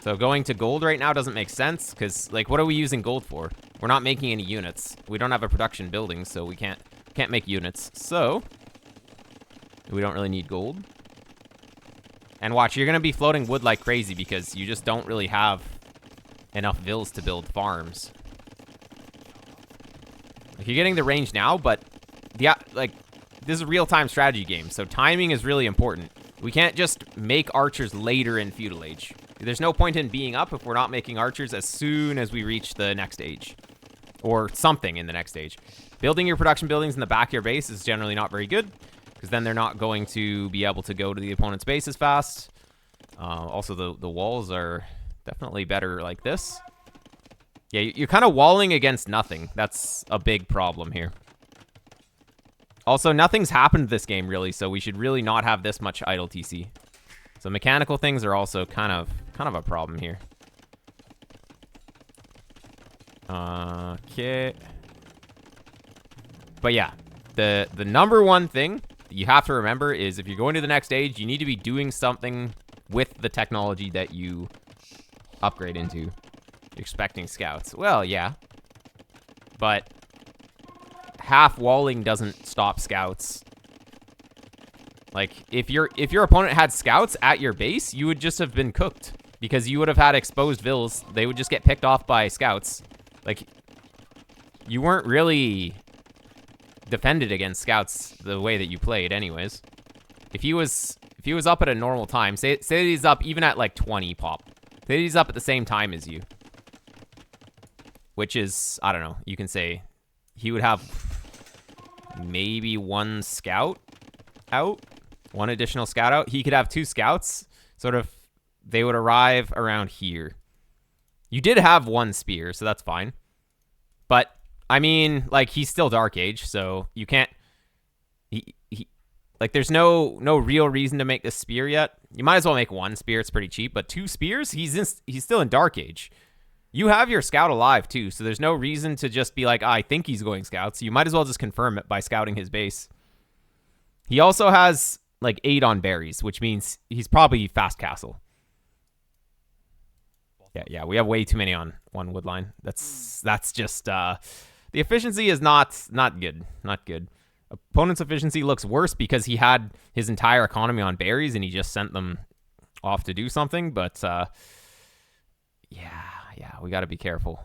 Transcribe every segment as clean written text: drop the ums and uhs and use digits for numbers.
So going to gold right now doesn't make sense, because, like, what are we using gold for? We're not making any units. We don't have a production building, so we can't make units. So we don't really need gold. And watch, you're going to be floating wood like crazy because you just don't really have enough vills to build farms. Like, you're getting the range now, but like, this is a real-time strategy game, so timing is really important. We can't just make archers later in feudal age. There's no point in being up if we're not making archers as soon as we reach the next age. Or something in the next age. Building your production buildings in the back of your base is generally not very good, because then they're not going to be able to go to the opponent's base as fast. Also, the walls are definitely better like this. Yeah, you're kind of walling against nothing. That's a big problem here. Also, nothing's happened this game, really, so we should really not have this much idle TC. So mechanical things are also kind of a problem here. Okay. But yeah, the number one thing you have to remember is if you're going to the next stage, you need to be doing something with the technology that you upgrade into. You're expecting scouts. Well, yeah. But half walling doesn't stop scouts. Like, if your opponent had scouts at your base, you would just have been cooked. Because you would have had exposed vills. They would just get picked off by scouts. Like, you weren't really defended against scouts the way that you played anyways. If he was up at a normal time, say he's up even at like 20 pop. Say he's up at the same time as you. Which is, I don't know, you can say he would have maybe one scout out. One additional scout out. He could have two scouts. Sort of, they would arrive around here. You did have one spear, so that's fine. But, I mean, like, he's still Dark Age, so you can't... Like, there's no real reason to make this spear yet. You might as well make one spear. It's pretty cheap. But two spears? He's still in Dark Age. You have your scout alive, too, so there's no reason to just be like, I think he's going scouts. You might as well just confirm it by scouting his base. He also has, like, 8 on berries, which means he's probably fast castle. Yeah, we have way too many on one wood line. That's just, the efficiency is not good. Not good. Opponent's efficiency looks worse because he had his entire economy on berries and he just sent them off to do something, but, yeah, we gotta be careful.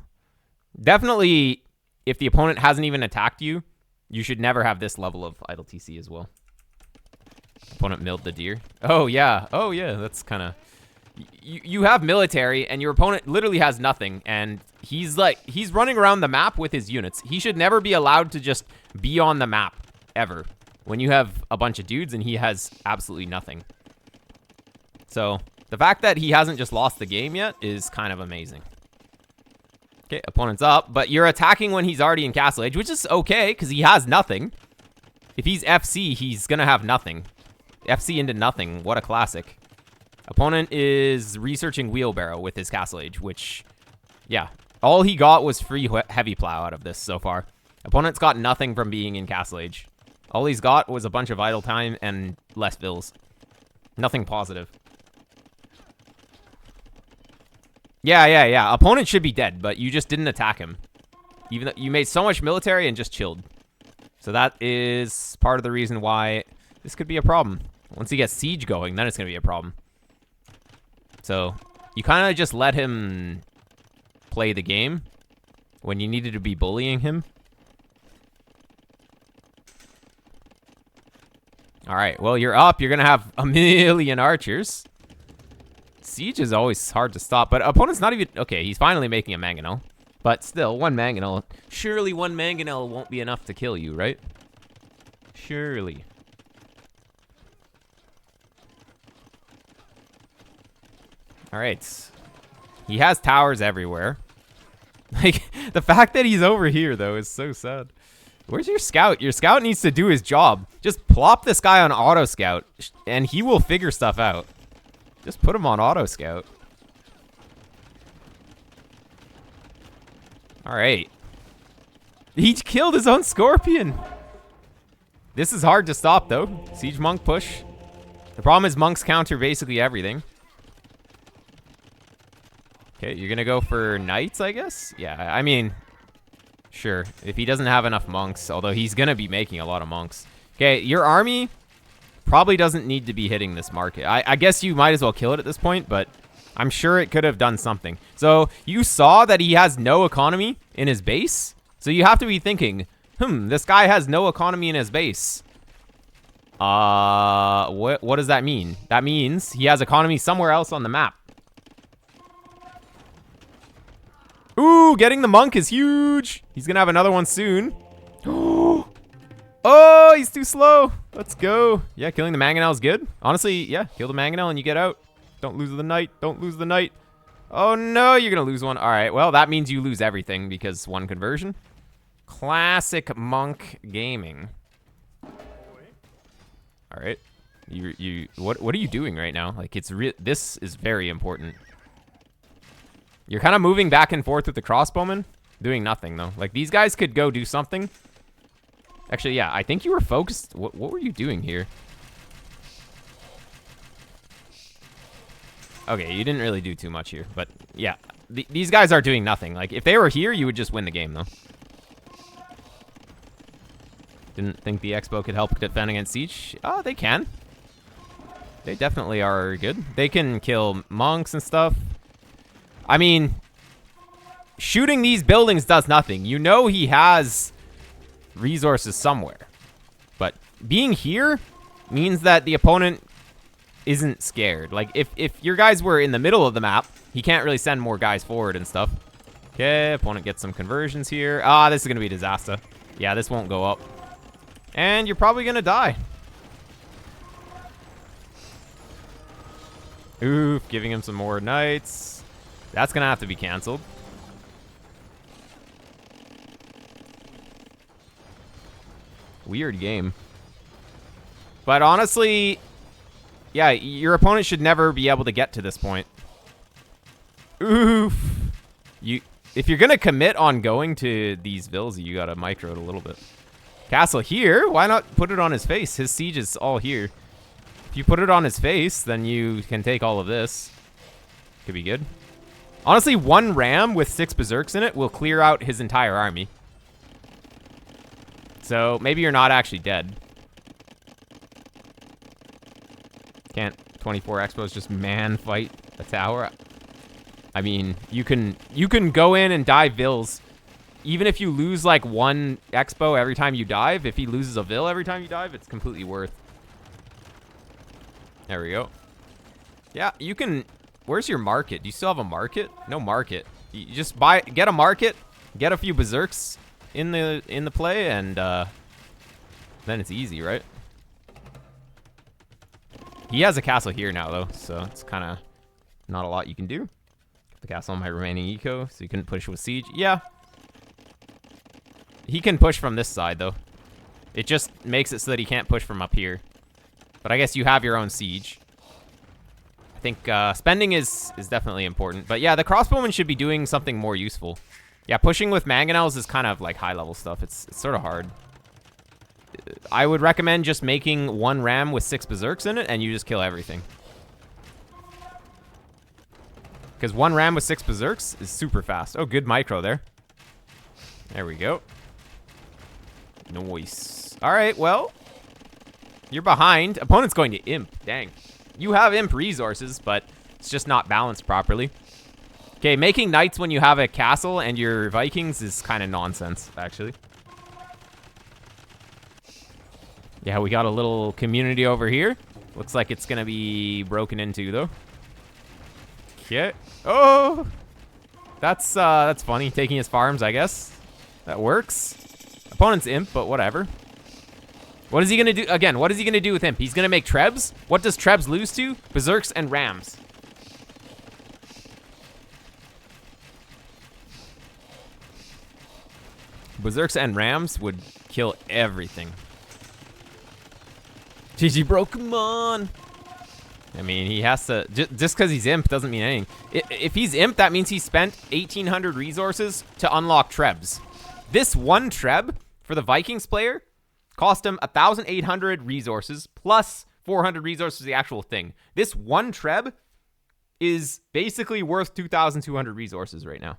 Definitely, if the opponent hasn't even attacked you, you should never have this level of idle TC as well. Opponent milled the deer. Oh, yeah, that's kind of... You have military, and your opponent literally has nothing, and he's running around the map with his units. He should never be allowed to just be on the map, ever, when you have a bunch of dudes and he has absolutely nothing. So, the fact that he hasn't just lost the game yet is kind of amazing. Okay, opponent's up, but you're attacking when he's already in Castle Age, which is okay, because he has nothing. If he's FC, he's gonna have nothing. FC into nothing, what a classic. Opponent is researching Wheelbarrow with his Castle Age, which, yeah. All he got was free Heavy Plow out of this so far. Opponent's got nothing from being in Castle Age. All he's got was a bunch of idle time and less vills. Nothing positive. Yeah. Opponent should be dead, but you just didn't attack him. Even though you made so much military and just chilled. So that is part of the reason why this could be a problem. Once he gets siege going, then it's going to be a problem. So, you kind of just let him play the game when you needed to be bullying him. Alright, well, you're up. You're going to have a million archers. Siege is always hard to stop, but opponent's not even... Okay, he's finally making a mangonel. But still, one mangonel... Surely one mangonel won't be enough to kill you, right? Surely. Alright. He has towers everywhere. Like, the fact that he's over here, though, is so sad. Where's your scout? Your scout needs to do his job. Just plop this guy on auto scout, and he will figure stuff out. Just put him on auto scout. Alright. He killed his own scorpion. This is hard to stop, though. Siege monk push. The problem is monks counter basically everything. Okay, you're gonna go for knights, I guess? Yeah, I mean, sure. If he doesn't have enough monks, although he's gonna be making a lot of monks. Okay, your army probably doesn't need to be hitting this market. I guess you might as well kill it at this point, but I'm sure it could have done something. So you saw that he has no economy in his base. So you have to be thinking, this guy has no economy in his base. What does that mean? That means he has economy somewhere else on the map. Ooh, getting the monk is huge. He's gonna have another one soon. Oh, he's too slow. Let's go. Yeah, killing the mangonel is good. Honestly, yeah, kill the mangonel and you get out. Don't lose the knight. Don't lose the knight. Oh, no, you're going to lose one. All right, well, that means you lose everything because one conversion. Classic monk gaming. All right. What are you doing right now? Like, this is very important. You're kind of moving back and forth with the crossbowman. Doing nothing, though. Like, these guys could go do something. Actually, yeah, I think you were focused. What were you doing here? Okay, you didn't really do too much here. But, yeah, these guys are doing nothing. Like, if they were here, you would just win the game, though. Didn't think the Expo could help defend against Siege. Oh, they can. They definitely are good. They can kill monks and stuff. I mean, shooting these buildings does nothing. You know he has resources somewhere. But being here means that the opponent isn't scared. Like, if your guys were in the middle of the map, he can't really send more guys forward and stuff. Okay, opponent gets some conversions here. Ah, this is going to be a disaster. Yeah, this won't go up. And you're probably going to die. Oof, giving him some more knights. That's going to have to be canceled. Weird game. But honestly, yeah, your opponent should never be able to get to this point. Oof. If you're going to commit on going to these villas, you got to micro it a little bit. Castle here? Why not put it on his face? His siege is all here. If you put it on his face, then you can take all of this. Could be good. Honestly, one ram with 6 berserks in it will clear out his entire army. So maybe you're not actually dead. Can't 24 Expos just man fight a tower? I mean, you can go in and dive vills. Even if you lose like 1 Expo every time you dive, if he loses a vill every time you dive, it's completely worth. There we go. Yeah, you can. Where's your market? Do you still have a market? No market. You just get a market, get a few berserks in the play, and then it's easy, right? He has a castle here now, though, so it's kind of not a lot you can do. The castle on my remaining eco, so you can push with siege. Yeah. He can push from this side, though. It just makes it so that he can't push from up here. But I guess you have your own siege. I think spending is definitely important. But yeah, the crossbowman should be doing something more useful. Yeah, pushing with mangonels is kind of like high-level stuff. It's sort of hard. I would recommend just making 1 ram with 6 berserks in it, and you just kill everything. Because 1 ram with 6 berserks is super fast. Oh, good micro there. There we go. Nice. All right, well, you're behind. Opponent's going to imp. Dang. You have imp resources, but it's just not balanced properly. Okay, making knights when you have a castle and your Vikings is kind of nonsense, actually. Yeah, we got a little community over here. Looks like it's going to be broken into, though. Okay. Oh! That's funny. Taking his farms, I guess. That works. Opponent's imp, but whatever. What is he going to do? Again, what is he going to do with imp? He's going to make trebs? What does trebs lose to? Berserks and rams. Berserks and rams would kill everything. GG bro, come on. I mean, he has to, just because he's imp doesn't mean anything. If he's imp, that means he spent 1,800 resources to unlock trebs. This 1 treb for the Vikings player cost him 1,800 resources plus 400 resources, the actual thing. This 1 treb is basically worth 2,200 resources right now.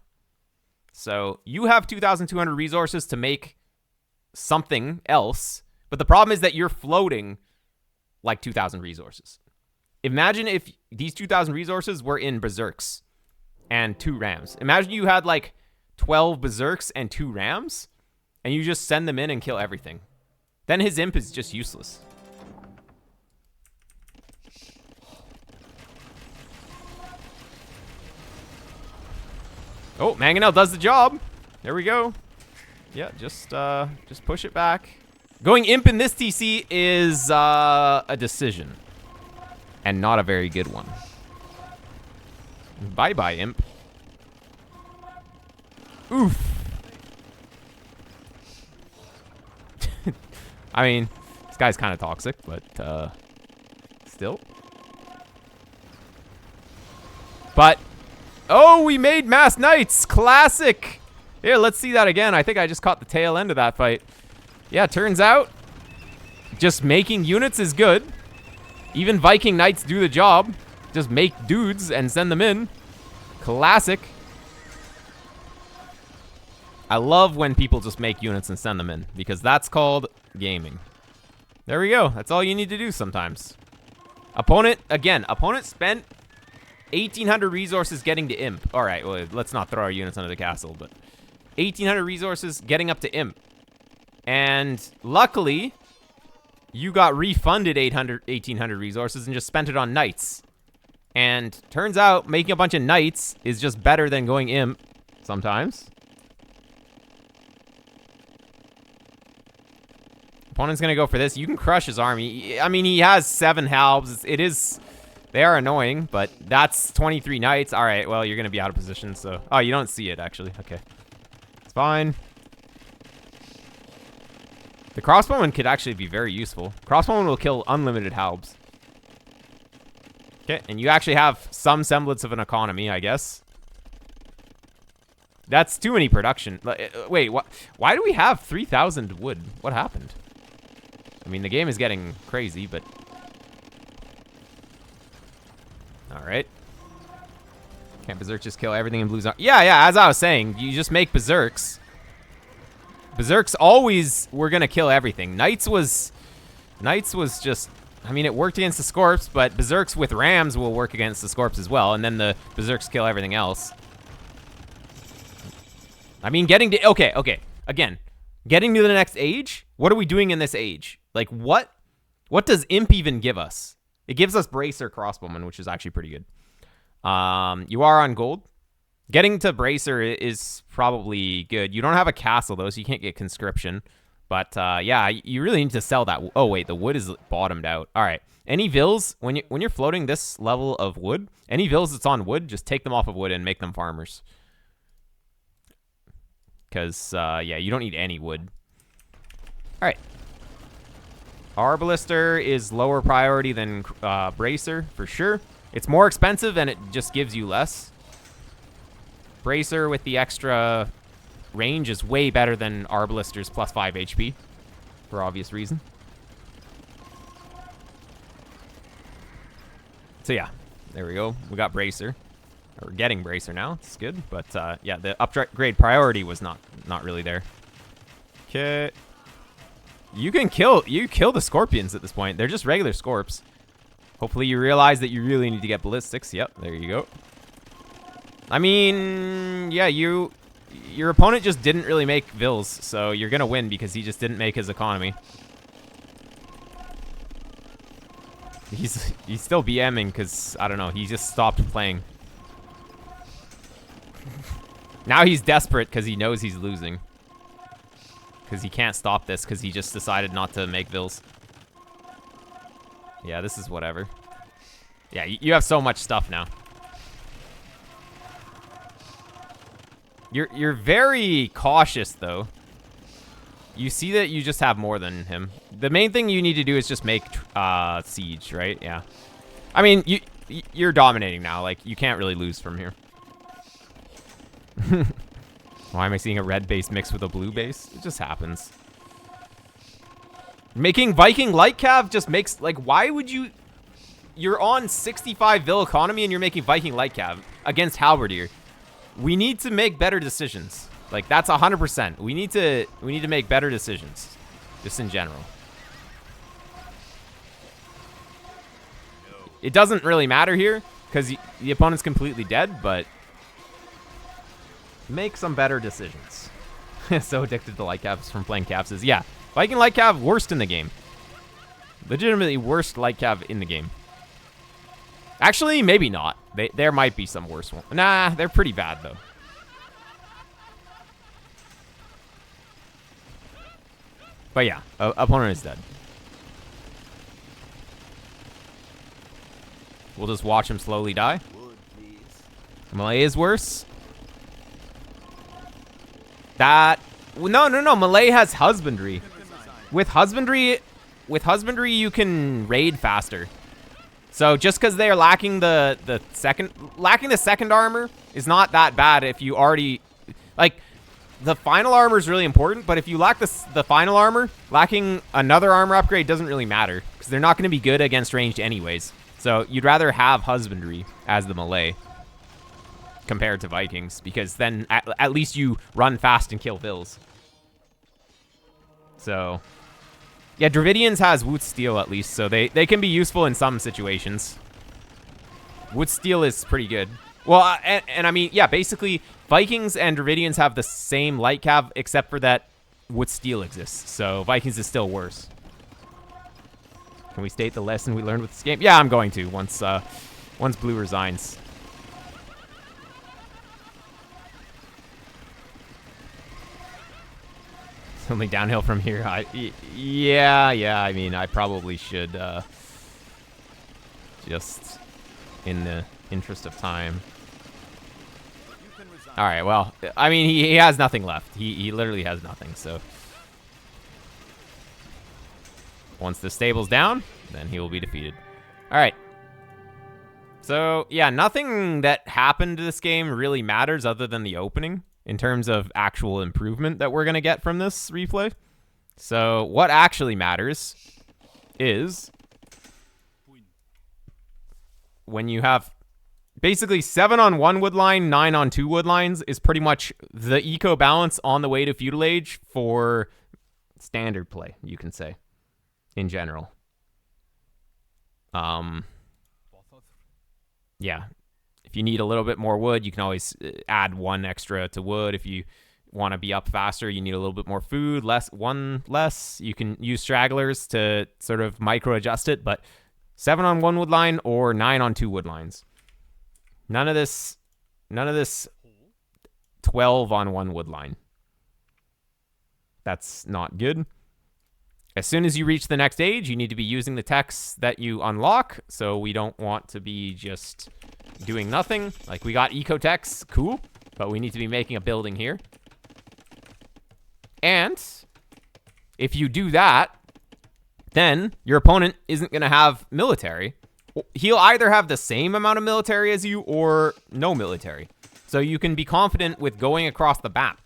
So you have 2,200 resources to make something else, but the problem is that you're floating like 2,000 resources. Imagine if these 2,000 resources were in berserks and 2 rams. Imagine you had like 12 berserks and 2 rams, and you just send them in and kill everything. Then his imp is just useless. Oh, Mangonel does the job. There we go. Yeah, just push it back. Going imp in this TC is a decision. And not a very good one. Bye-bye, imp. Oof. I mean, this guy's kind of toxic, but still. But, oh, we made Mass Knights. Classic. Here, let's see that again. I think I just caught the tail end of that fight. Yeah, turns out just making units is good. Even Viking Knights do the job. Just make dudes and send them in. Classic. I love when people just make units and send them in, because that's called gaming. There we go. That's all you need to do sometimes. Opponent spent 1,800 resources getting to imp. All right, well, let's not throw our units under the castle, but 1,800 resources getting up to imp. And luckily, you got refunded 1,800 resources and just spent it on knights. And turns out making a bunch of knights is just better than going imp sometimes. Opponent's going to go for this. You can crush his army. I mean, he has 7 halbs. They are annoying, but that's 23 knights. All right, well, you're going to be out of position, so. Oh, you don't see it, actually. Okay. It's fine. The crossbowman could actually be very useful. Crossbowman will kill unlimited halbs. Okay, and you actually have some semblance of an economy, I guess. That's too many production. Wait, what? Why do we have 3,000 wood? What happened? I mean, the game is getting crazy, but... Alright. Can't Berserk just kill everything in Blue's arm? Yeah, as I was saying, you just make Berserks. Berserks always were gonna kill everything. Knights was just... I mean, it worked against the Scorps, but Berserks with Rams will work against the Scorps as well, and then the Berserks kill everything else. I mean, getting to... Okay. Again, getting to the next age? What are we doing in this age? Like, what does Imp even give us? It gives us Bracer Crossbowman, which is actually pretty good. You are on gold. Getting to Bracer is probably good. You don't have a castle, though, so you can't get Conscription. But, yeah, you really need to sell that. Oh, wait, the wood is bottomed out. All right. Any vills, when you're floating this level of wood, any vills that's on wood, just take them off of wood and make them farmers. Because, yeah, you don't need any wood. All right. Arbalister is lower priority than Bracer, for sure. It's more expensive, and it just gives you less. Bracer with the extra range is way better than Arbalister's plus 5 HP, for obvious reason. So, yeah. There we go. We got Bracer. We're getting Bracer now. It's good. But, yeah, the upgrade priority was not really there. Okay. You kill the Scorpions at this point. They're just regular Scorps. Hopefully you realize that you really need to get Ballistics. Yep, there you go. I mean, yeah, your opponent just didn't really make Vills, so you're going to win because he just didn't make his economy. He's still BMing because, I don't know, he just stopped playing. Now he's desperate because he knows he's losing. Because he can't stop this because he just decided not to make Vills. Yeah, this is whatever. Yeah, you have so much stuff now. You're very cautious, though. You see that you just have more than him. The main thing you need to do is just make siege, right? Yeah. I mean, you're dominating now. Like, you can't really lose from here. Why am I seeing a red base mixed with a blue base? It just happens. Making Viking Light Cav just makes... Like, why would you... you're on 65 Vil economy and you're making Viking light cav against Halberdier. We need to make better decisions. Like, that's 100%. We need to make better decisions, just in general. It doesn't really matter here because the opponent's completely dead, but make some better decisions. So addicted to light cavs from playing cavs. Yeah, Viking light cav, worst in the game. Legitimately worst light cav in the game. Actually, maybe not. There might be some worse one. Nah, they're pretty bad, though. But yeah, opponent is dead. We'll just watch him slowly die. Malay is worse. No. Malay has husbandry. With husbandry, you can raid faster. So just because they are lacking the second armor is not that bad if you already, like, the final armor is really important, but if you lack the final armor, lacking another armor upgrade doesn't really matter because they're not going to be good against ranged anyways. So you'd rather have husbandry as the Malay compared to Vikings because then at least you run fast and kill Vils. So yeah, Dravidians has Woot Steel at least, so they can be useful in some situations. Woot Steel is pretty good. Well, and I mean, yeah, basically Vikings and Dravidians have the same light cav except for that Woot Steel exists. So Vikings is still worse. Can we state the lesson we learned with this game? Yeah, I'm going to once Blue resigns. It's only downhill from here. Yeah. I mean, I probably should just in the interest of time. All right. Well, I mean, he has nothing left. He literally has nothing. So. Once the stable's down, then he will be defeated. All right. So, yeah, nothing that happened to this game really matters other than the opening in terms of actual improvement that we're going to get from this replay. So, what actually matters is when you have basically 7 on 1 wood line, 9 on 2 wood lines is pretty much the eco balance on the way to feudal age for standard play, you can say. In general. Yeah. If you need a little bit more wood, you can always add 1 extra to wood. If you want to be up faster, you need a little bit more food, one less. You can use stragglers to sort of micro adjust it, but 7 on 1 wood line or 9 on 2 wood lines. None of this 12 on 1 wood line. That's not good. As soon as you reach the next age, you need to be using the techs that you unlock. So we don't want to be just doing nothing. Like, we got eco techs, cool, but we need to be making a building here. And if you do that, then your opponent isn't going to have military. He'll either have the same amount of military as you or no military. So you can be confident with going across the map.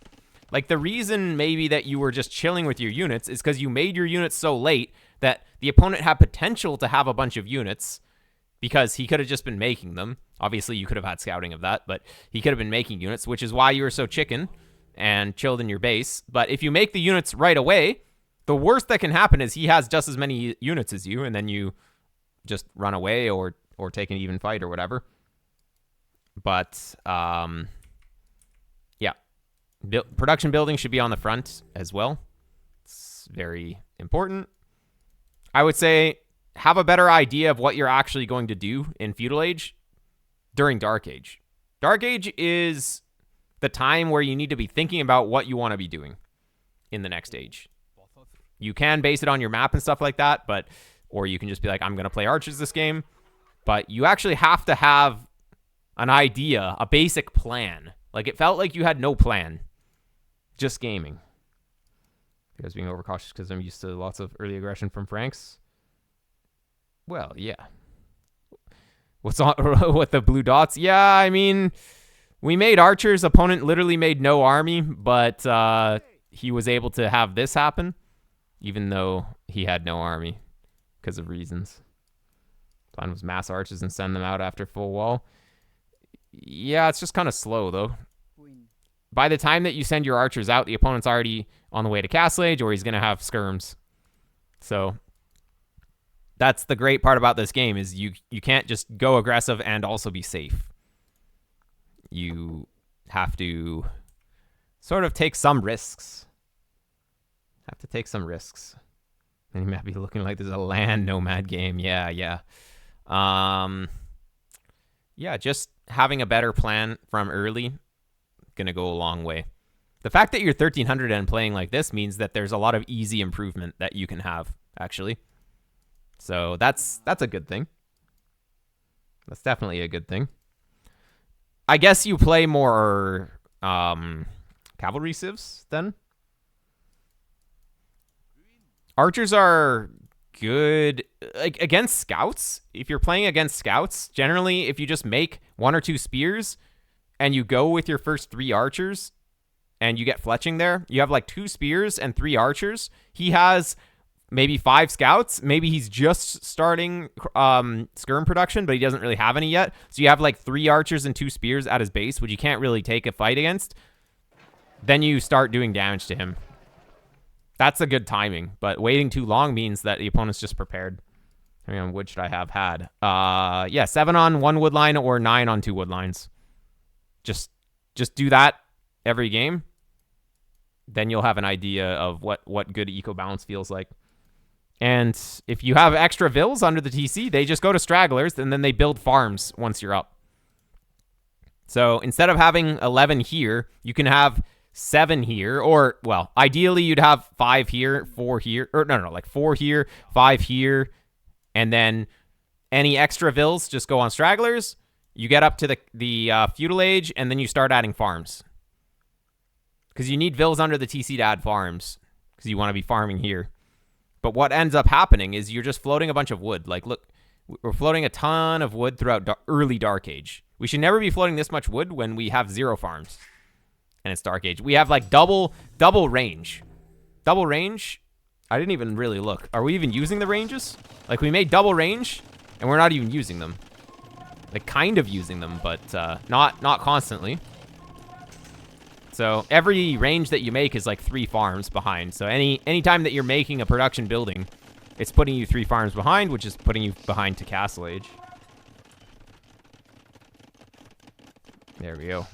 Like, the reason maybe that you were just chilling with your units is because you made your units so late that the opponent had potential to have a bunch of units because he could have just been making them. Obviously, you could have had scouting of that, but he could have been making units, which is why you were so chicken and chilled in your base. But if you make the units right away, the worst that can happen is he has just as many units as you, and then you just run away or take an even fight or whatever. But, yeah. Production building should be on the front as well. It's very important. I would say have a better idea of what you're actually going to do in Feudal Age during Dark Age. Dark Age is the time where you need to be thinking about what you want to be doing in the next age. You can base it on your map and stuff like that, or you can just be like, I'm going to play archers this game. But you actually have to have an idea, a basic plan. Like, it felt like you had no plan. Just gaming. You guys being overcautious because I'm used to lots of early aggression from Franks? Well, yeah. What's on with the blue dots? Yeah, I mean, we made archers. Opponent literally made no army, but he was able to have this happen, even though he had no army because of reasons. Find those mass arches and send them out after full wall. Yeah, it's just kind of slow, though. By the time that you send your archers out, the opponent's already on the way to Castle Age, or he's going to have skirms. So that's the great part about this game, is you can't just go aggressive and also be safe. You have to sort of take some risks. Have to take some risks. And you might be looking like there's a land nomad game. Yeah. Yeah, just having a better plan from early gonna go a long way. The fact that you're 1300 and playing like this means that there's a lot of easy improvement that you can have, actually. So that's a good thing. That's definitely a good thing. I guess you play more cavalry civs then. Archers are good like against scouts. If you're playing against scouts, generally if you just make 1 or 2 spears and you go with your first 3 archers and you get fletching there, you have like 2 spears and 3 archers. He has maybe 5 scouts. Maybe he's just starting skirm production, but he doesn't really have any yet. So you have like 3 archers and 2 spears at his base, which you can't really take a fight against. Then you start doing damage to him. That's a good timing, but waiting too long means that the opponent's just prepared. Hang on, what should I have had? Yeah, 7 on 1 wood line or 9 on 2 wood lines. Just do that every game. Then you'll have an idea of what good eco balance feels like. And if you have extra vills under the TC, they just go to stragglers, and then they build farms once you're up. So instead of having 11 here, you can have 7 here, or, well, ideally you'd have 5 here, 4 here, or no, like 4 here, 5 here, and then any extra vills just go on stragglers. You get up to the feudal age, and then you start adding farms. Because you need vills under the TC to add farms, because you want to be farming here. But what ends up happening is you're just floating a bunch of wood. Like, look, we're floating a ton of wood throughout early Dark Age. We should never be floating this much wood when we have 0 farms. And it's Dark Age. We have like double range. Double range? I didn't even really look. Are we even using the ranges? Like, we made double range, and we're not even using them. Like, kind of using them, but not constantly. So every range that you make is like 3 farms behind. So any time that you're making a production building, it's putting you 3 farms behind, which is putting you behind to Castle Age. There we go.